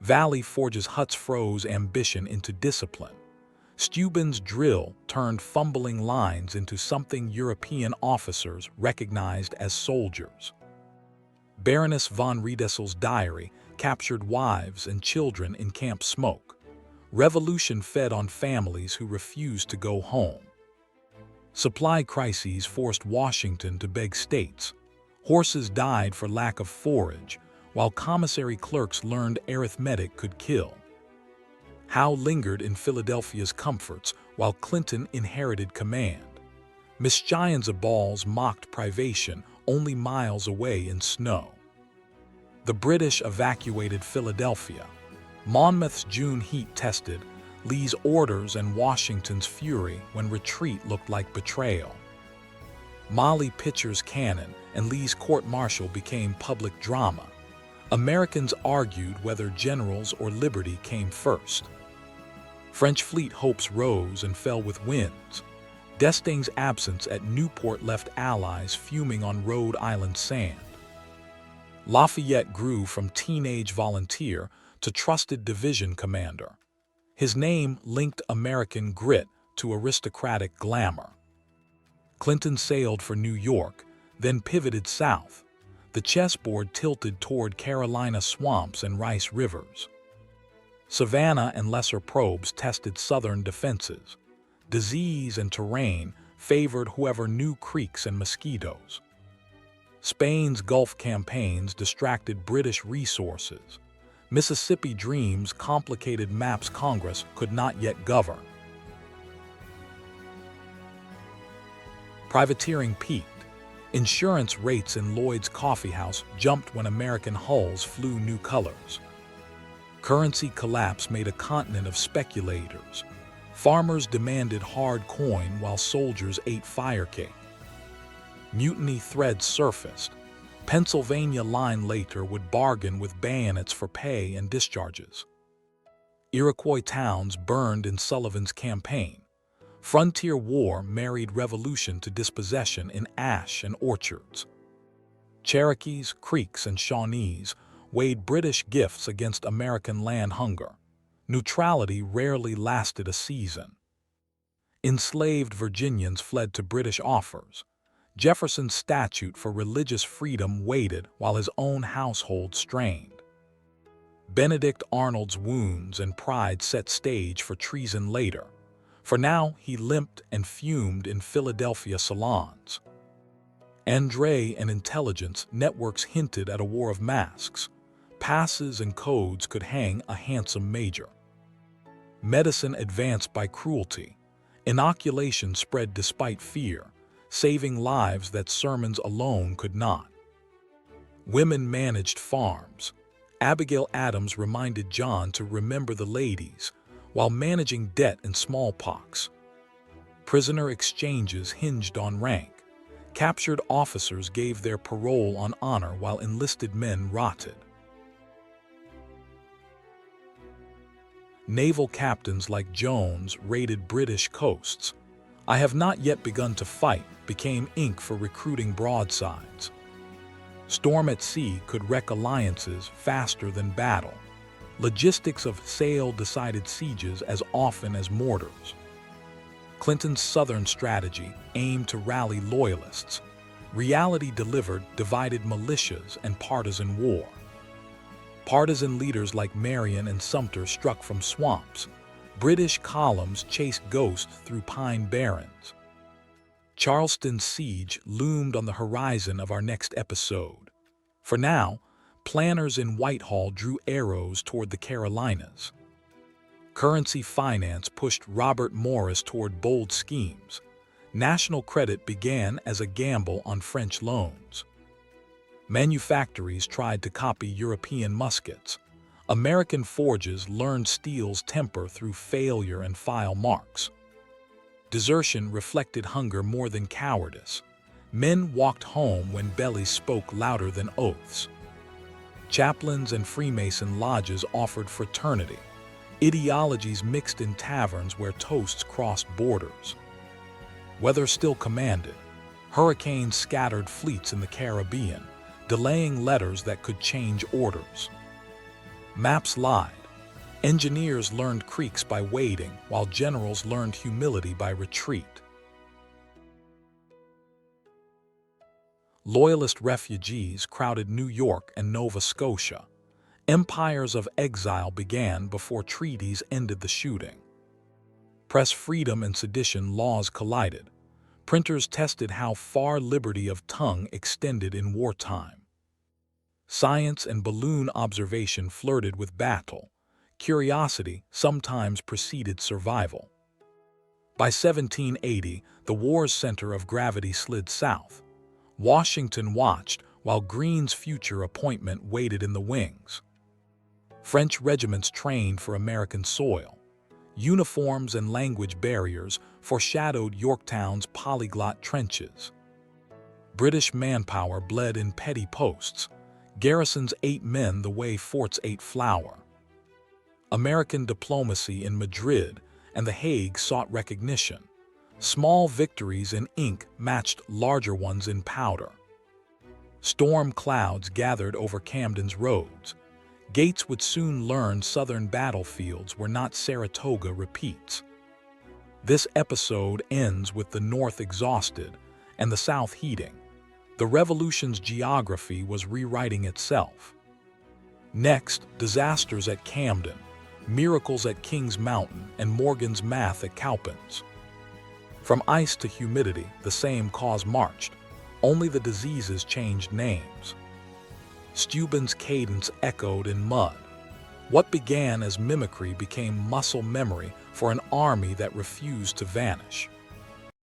Valley forges Hutt's froze ambition into discipline. Steuben's drill turned fumbling lines into something European officers recognized as soldiers. Baroness von Riedessel's diary captured wives and children in Camp Smoke. Revolution fed on families who refused to go home. Supply crises forced Washington to beg states. Horses died for lack of forage, while commissary clerks learned arithmetic could kill. Howe lingered in Philadelphia's comforts while Clinton inherited command. Misgiants of balls mocked privation only miles away in snow. The British evacuated Philadelphia. Monmouth's June heat tested Lee's orders and Washington's fury when retreat looked like betrayal. Molly Pitcher's cannon and Lee's court-martial became public drama. Americans argued whether generals or liberty came first. French fleet hopes rose and fell with winds. D'Estaing's absence at Newport left allies fuming on Rhode Island sand. Lafayette grew from teenage volunteer to trusted division commander. His name linked American grit to aristocratic glamour. Clinton sailed for New York, then pivoted south. The chessboard tilted toward Carolina swamps and Rice rivers. Savannah and lesser probes tested southern defenses. Disease and terrain favored whoever knew creeks and mosquitoes. Spain's Gulf campaigns distracted British resources. Mississippi dreams complicated maps Congress could not yet govern. Privateering peaked. Insurance rates in Lloyd's Coffeehouse jumped when American hulls flew new colors. Currency collapse made a continent of speculators. Farmers demanded hard coin while soldiers ate fire cake. Mutiny threads surfaced. Pennsylvania line later would bargain with bayonets for pay and discharges. Iroquois towns burned in Sullivan's campaign. Frontier war married revolution to dispossession in ash and orchards. Cherokees, Creeks, and Shawnees weighed British gifts against American land hunger. Neutrality rarely lasted a season. Enslaved Virginians fled to British offers. Jefferson's statute for religious freedom waited while his own household strained. Benedict Arnold's wounds and pride set stage for treason later. For now, he limped and fumed in Philadelphia salons. André and intelligence networks hinted at a war of masks. Passes and codes could hang a handsome major. Medicine advanced by cruelty. Inoculation spread despite fear, saving lives that sermons alone could not. Women managed farms. Abigail Adams reminded John to remember the ladies, while managing debt and smallpox. Prisoner exchanges hinged on rank. Captured officers gave their parole on honor while enlisted men rotted. Naval captains like Jones raided British coasts. "I have not yet begun to fight" became ink for recruiting broadsides. Storm at sea could wreck alliances faster than battle. Logistics of sail decided sieges as often as mortars. Clinton's Southern strategy aimed to rally loyalists. Reality delivered divided militias and partisan war. Partisan leaders like Marion and Sumter struck from swamps. British columns chased ghosts through pine barrens. Charleston's siege loomed on the horizon of our next episode. For now, planners in Whitehall drew arrows toward the Carolinas. Currency finance pushed Robert Morris toward bold schemes. National credit began as a gamble on French loans. Manufactories tried to copy European muskets. American forges learned steel's temper through failure and file marks. Desertion reflected hunger more than cowardice. Men walked home when bellies spoke louder than oaths. Chaplains and Freemason lodges offered fraternity. Ideologies mixed in taverns where toasts crossed borders. Weather still commanded. Hurricanes scattered fleets in the Caribbean, delaying letters that could change orders. Maps lied. Engineers learned creeks by wading, while generals learned humility by retreat. Loyalist refugees crowded New York and Nova Scotia. Empires of exile began before treaties ended the shooting. Press freedom and sedition laws collided. Printers tested how far liberty of tongue extended in wartime. Science and balloon observation flirted with battle. Curiosity sometimes preceded survival. By 1780, the war's center of gravity slid south. Washington watched while Greene's future appointment waited in the wings. French regiments trained for American soil. Uniforms and language barriers foreshadowed Yorktown's polyglot trenches. British manpower bled in petty posts. Garrisons ate men the way forts ate flour. American diplomacy in Madrid and The Hague sought recognition. Small victories in ink matched larger ones in powder. Storm clouds gathered over Camden's roads. Gates would soon learn Southern battlefields were not Saratoga repeats. This episode ends with the North exhausted and the South heating. The Revolution's geography was rewriting itself. Next, disasters at Camden, miracles at Kings Mountain, and Morgan's math at Cowpens. From ice to humidity, the same cause marched. Only the diseases changed names. Steuben's cadence echoed in mud. What began as mimicry became muscle memory for an army that refused to vanish.